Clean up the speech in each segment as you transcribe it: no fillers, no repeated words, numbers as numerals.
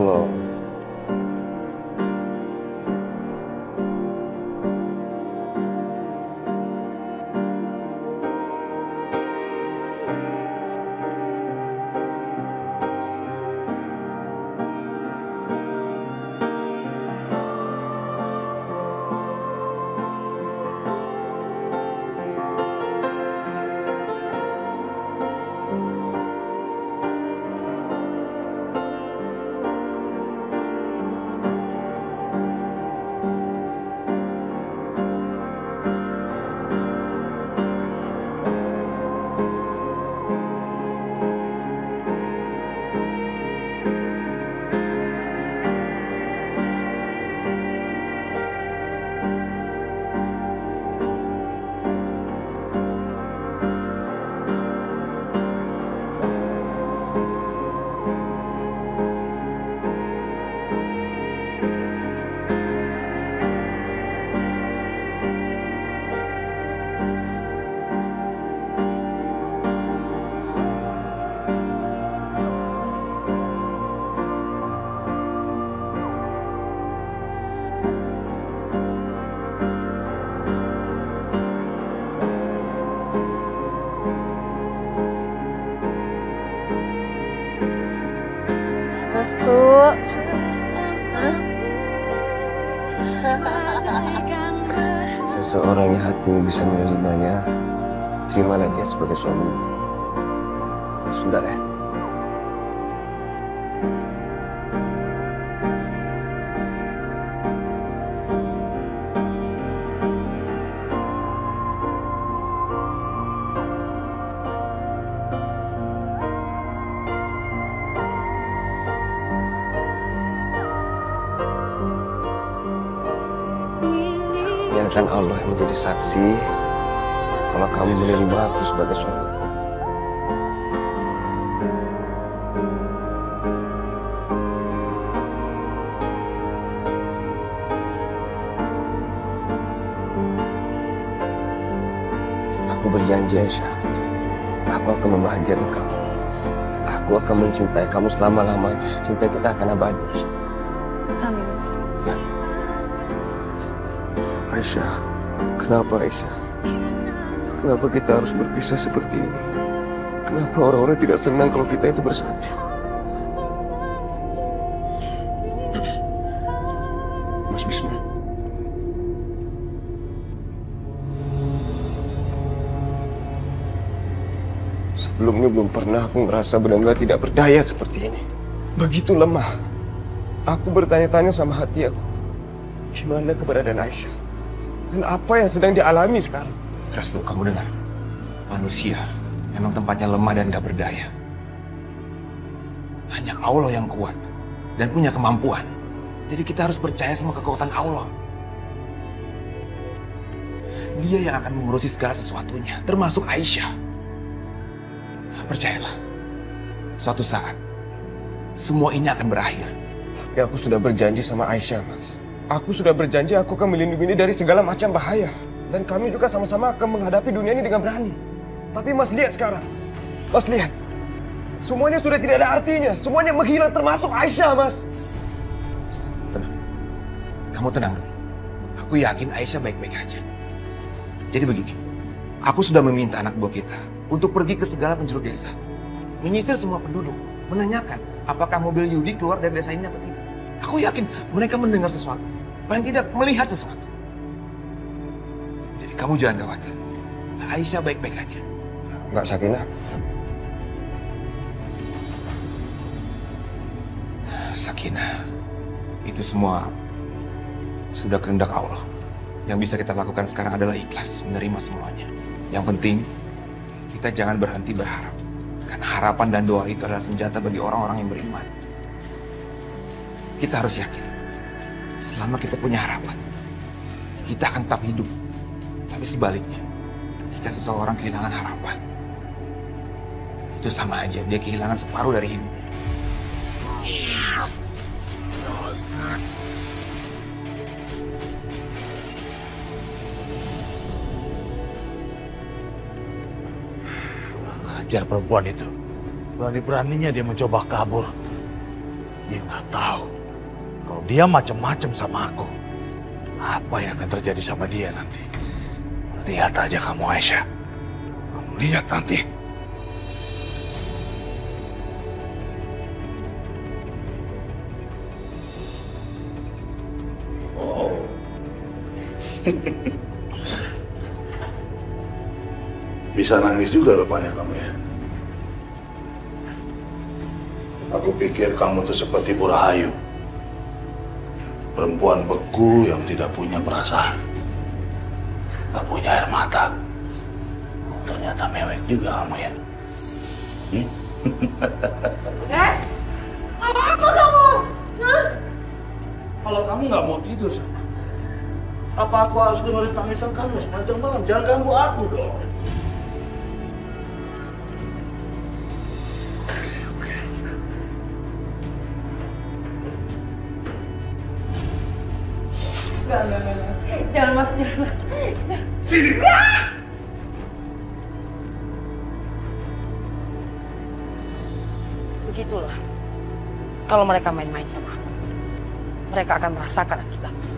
lo. Seseorang yang hatimu bisa menerimanya, terimalah dia sebagai suami. Sebentar ya. Biarkan Allah yang menjadi saksi kalau kamu menerima aku sebagai suami. Aku berjanji, Aisyah, aku akan membahagiakan kamu. Aku akan mencintai kamu selama-lamanya. Cinta kita akan abadi. Amin. Aisyah, kenapa Aisyah? Kenapa kita harus berpisah seperti ini? Kenapa orang-orang tidak senang kalau kita itu bersatu? Mas Bisma. Sebelumnya belum pernah aku merasa benar-benar tidak berdaya seperti ini. Begitu lemah. Aku bertanya-tanya sama hati aku. Gimana keberadaan Aisyah? Dan apa yang sedang dialami sekarang? Restu, kamu dengar? Manusia memang tempatnya lemah dan gak berdaya. Hanya Allah yang kuat dan punya kemampuan. Jadi kita harus percaya sama kekuatan Allah. Dia yang akan mengurusi segala sesuatunya, termasuk Aisyah. Percayalah, suatu saat semua ini akan berakhir. Tapi aku sudah berjanji sama Aisyah, Mas. Aku sudah berjanji aku akan melindungi dia dari segala macam bahaya. Dan kami juga sama-sama akan menghadapi dunia ini dengan berani. Tapi Mas lihat sekarang. Mas lihat. Semuanya sudah tidak ada artinya. Semuanya menghilang termasuk Aisyah, Mas. Tenang. Kamu tenang dulu. Aku yakin Aisyah baik-baik aja. Jadi begini. Aku sudah meminta anak buah kita untuk pergi ke segala penjuru desa. Menyisir semua penduduk. Menanyakan apakah mobil Yudi keluar dari desa ini atau tidak. Aku yakin mereka mendengar sesuatu. Paling tidak melihat sesuatu. Jadi kamu jangan khawatir. Aisyah baik-baik aja. Enggak, Sakinah. Sakinah, itu semua sudah kehendak Allah. Yang bisa kita lakukan sekarang adalah ikhlas, menerima semuanya. Yang penting, kita jangan berhenti berharap. Karena harapan dan doa itu adalah senjata bagi orang-orang yang beriman. Kita harus yakin. Selama kita punya harapan, kita akan tetap hidup. Tapi sebaliknya, ketika seseorang kehilangan harapan, itu sama aja dia kehilangan separuh dari hidupnya. Ajar perempuan itu. Berani-beraninya dia mencoba kabur. Dia nggak tahu kalau dia macam-macam sama aku. Apa yang akan terjadi sama dia nanti? Lihat aja kamu, Aisyah. Kamu lihat nanti. Bisa nangis juga rupanya kamu ya. Aku pikir kamu tuh seperti Bu Rahayu. Perempuan beku yang tidak punya perasaan. Tak punya air mata. Ternyata mewek juga kamu ya. Apa kamu? Hah? Kalau kamu nggak mau tidur sama aku, apa aku harus dengerin tangisan kamu sepanjang malam? Jangan ganggu aku dong. Enggak. Jangan mas. Sini! Begitulah. Kalau mereka main-main sama aku, mereka akan merasakan akibatnya.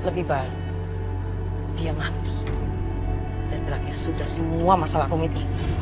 Lebih baik dia mati dan berakhir sudah semua masalah rumit ini.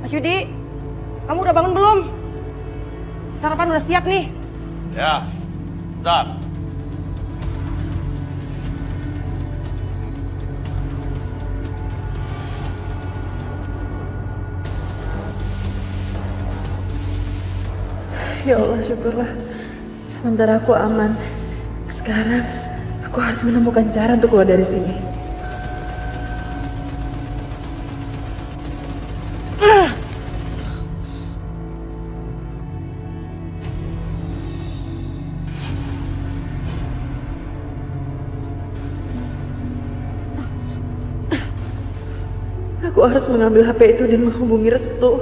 Mas Yudi, kamu udah bangun belum? Sarapan udah siap nih. Ya, bentar. Ya Allah, syukurlah. Sementara aku aman. Sekarang aku harus menemukan cara untuk keluar dari sini. Aku harus mengambil HP itu dan menghubungi Restu.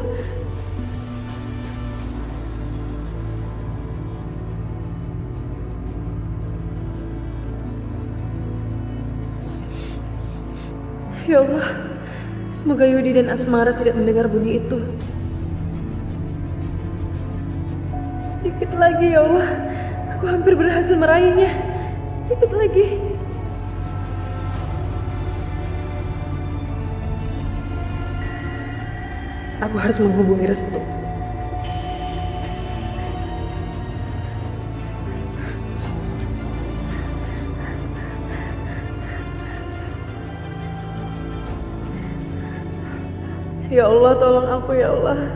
Ya Allah, semoga Yudi dan Asmara tidak mendengar bunyi itu. Sedikit lagi ya Allah, aku hampir berhasil meraihnya. Sedikit lagi. Aku harus menghubungi Restu. Ya Allah, tolong aku ya Allah.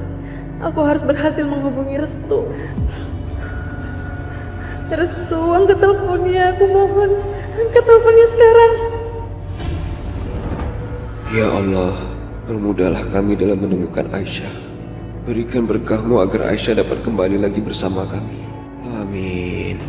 Aku harus berhasil menghubungi Restu. Restu, angkat teleponnya, aku mohon. Angkat teleponnya sekarang. Ya Allah, permudahlah kami dalam menemukan Aisyah. Berikan berkah-Mu agar Aisyah dapat kembali lagi bersama kami. Amin.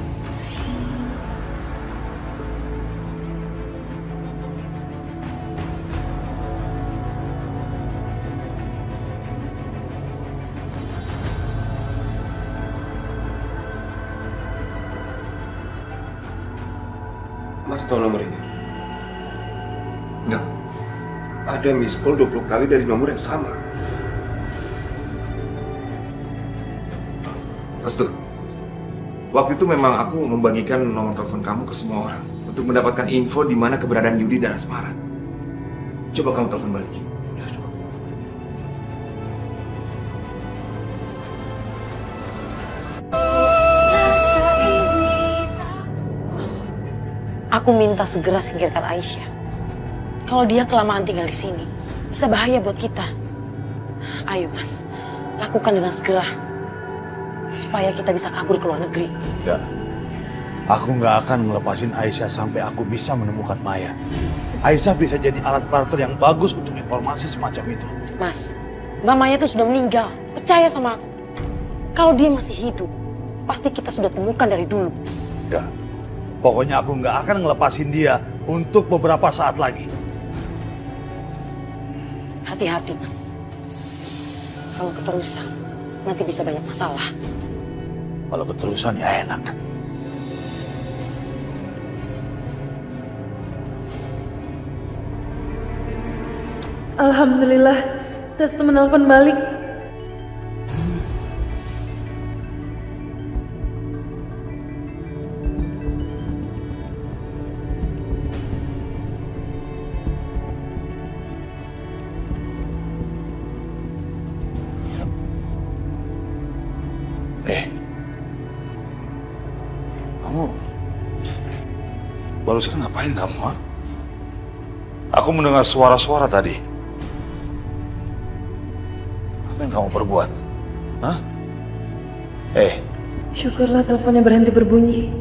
Mas tahu nomor ini? Enggak. Ada miss call 20 kali dari nomor yang sama. Restu. Waktu itu memang aku membagikan nomor telepon kamu ke semua orang untuk mendapatkan info di mana keberadaan Yudi dan Asmara. Coba kamu telepon balik. Ya, coba. Mas, aku minta segera singkirkan Aisyah. Kalau dia kelamaan tinggal di sini, bisa bahaya buat kita. Ayo Mas, lakukan dengan segera. Supaya kita bisa kabur ke luar negeri. Enggak. Aku nggak akan melepasin Aisyah sampai aku bisa menemukan Maya. Aisyah bisa jadi alat barter yang bagus untuk informasi semacam itu. Mas, Mbak Maya itu sudah meninggal. Percaya sama aku. Kalau dia masih hidup, pasti kita sudah temukan dari dulu. Enggak. Pokoknya aku nggak akan ngelepasin dia untuk beberapa saat lagi. Hati-hati, Mas. Kalau keterusan, nanti bisa banyak masalah. Kalau keterusan ya enak. Alhamdulillah, Restu menelpon balik. Kamu barusan ngapain kamu, ha? Aku mendengar suara-suara tadi. Apa yang kamu perbuat? Hah? Syukurlah teleponnya berhenti berbunyi.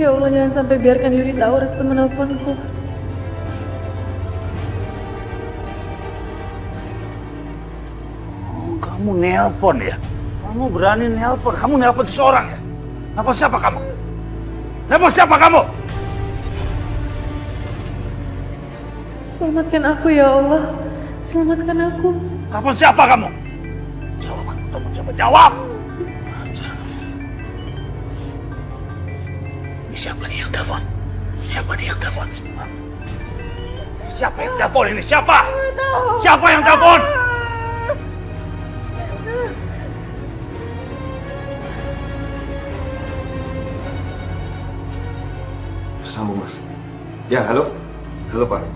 Ya Allah, jangan sampai biarkan Yudi tahu Restu menelponku. Kamu nelpon ya? Kamu berani nelpon? Kamu nelpon seseorang ya? Nelpon siapa kamu? Nelpon siapa kamu? Selamatkan aku ya Allah. Selamatkan aku. Nelpon siapa kamu? Jawab, telepon siapa? Jawab! Ini siapa nih yang telepon? Siapa nih yang telepon? Siapa yang telepon ini? Siapa? Siapa yang telepon? Tersambung, Mas. Ya, halo. Halo, Pak.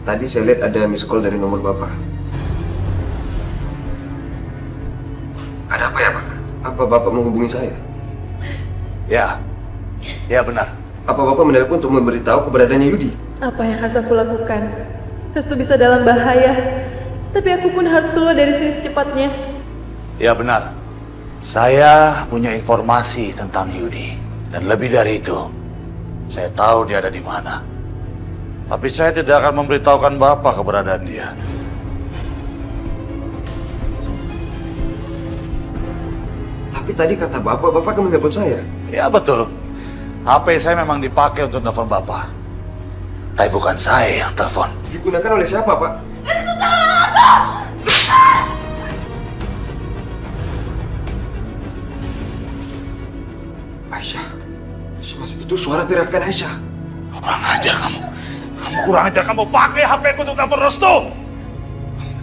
Tadi saya lihat ada miss call dari nomor Bapak. Ada apa ya, Pak? Apa Bapak menghubungi saya? Ya benar. Apa Bapak menelpon untuk memberitahu keberadaannya Yudi? Apa yang harus aku lakukan? Restu bisa dalam bahaya. Tapi aku pun harus keluar dari sini secepatnya. Ya benar. Saya punya informasi tentang Yudi. Dan lebih dari itu, saya tahu dia ada di mana. Tapi saya tidak akan memberitahukan Bapak keberadaan dia. Tapi tadi kata Bapak akan menelpon saya. Ya betul. HP saya memang dipakai untuk telepon Bapak. Tapi bukan saya yang telepon. Digunakan oleh siapa, Pak? Aisyah. Mas, itu suara teriakan Aisyah. Kurang ajar kamu. Kurang ajar kamu pakai HP ku untuk telepon Restu.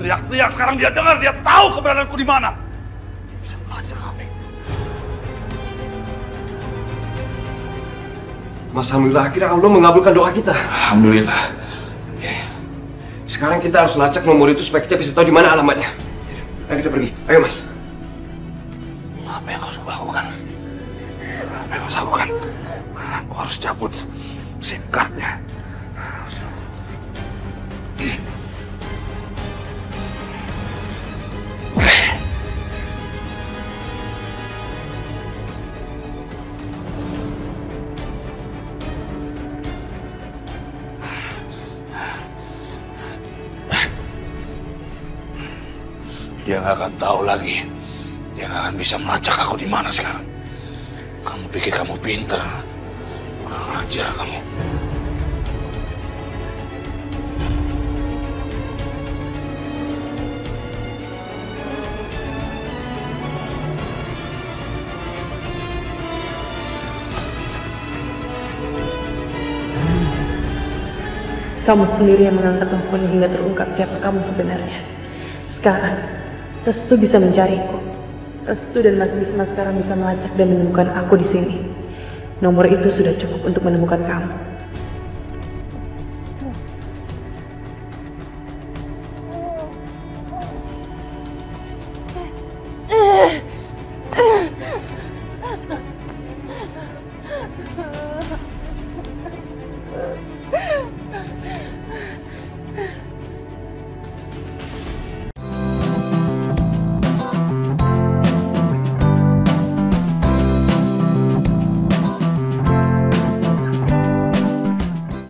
Teriak-teriak sekarang dia dengar, dia tahu keberadaanku di mana. Bisa belajar HP. Mas, alhamdulillah akhirnya Allah mengabulkan doa kita. Alhamdulillah. Sekarang kita harus lacak nomor itu supaya kita bisa tahu di mana alamatnya. Ayo kita pergi. Ayo, Mas. Apa yang harus aku lakukan? Apa yang harus aku lakukan? Aku harus cabut SIM card-nya. Dia nggak akan tahu lagi. Dia nggak akan bisa melacak aku di mana sekarang. Kamu pikir kamu pinter? Kurang ajar kamu. Kamu sendiri yang mengangkat telepon hingga terungkap siapa kamu sebenarnya. Sekarang, Restu bisa mencariku. Restu dan Mas Bisma sekarang bisa melacak dan menemukan aku di sini. Nomor itu sudah cukup untuk menemukan kamu.